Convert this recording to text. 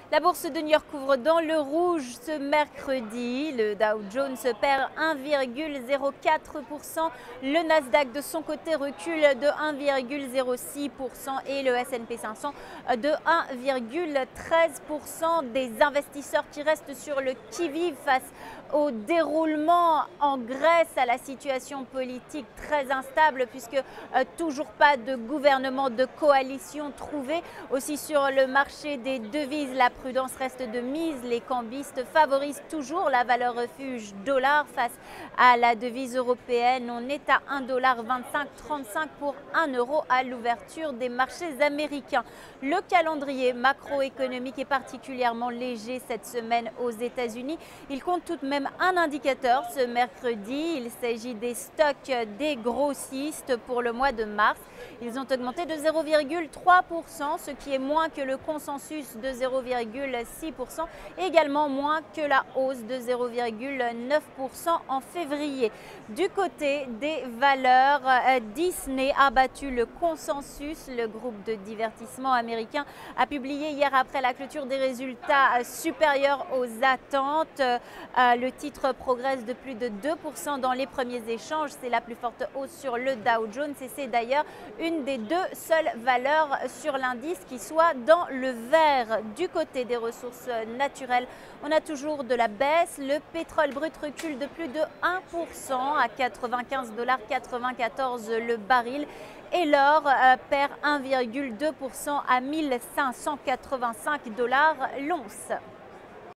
La bourse de New York ouvre dans le rouge ce mercredi. Le Dow Jones perd 1,04%. Le Nasdaq de son côté recule de 1,06% et le S&P 500 de 1,13%. Des investisseurs qui restent sur le qui-vive face au déroulement en Grèce, à la situation politique très instable puisque toujours pas de gouvernement de coalition trouvé. Aussi sur le marché des devises, la prudence reste de mise. Les cambistes favorisent toujours la valeur refuge dollar face à la devise européenne. On est à 1,2535 pour 1 euro à l'ouverture des marchés américains. Le calendrier macroéconomique est particulièrement léger cette semaine aux États-Unis. Il compte tout de même un indicateur ce mercredi. Il s'agit des stocks des grossistes pour le mois de mars. Ils ont augmenté de 0,3%, ce qui est moins que le consensus de 0,6% et également moins que la hausse de 0,9% en février. Du côté des valeurs, Disney a battu le consensus. Le groupe de divertissement américain a publié hier après la clôture des résultats supérieurs aux attentes. Le titre progresse de plus de 2% dans les premiers échanges. C'est la plus forte hausse sur le Dow Jones et c'est d'ailleurs une des deux seules valeurs sur l'indice qui soit dans le vert. Du côté des ressources naturelles, on a toujours de la baisse. Le pétrole brut recule de plus de 1% à 95,94 $ le baril et l'or perd 1,2% à 1585 $ l'once.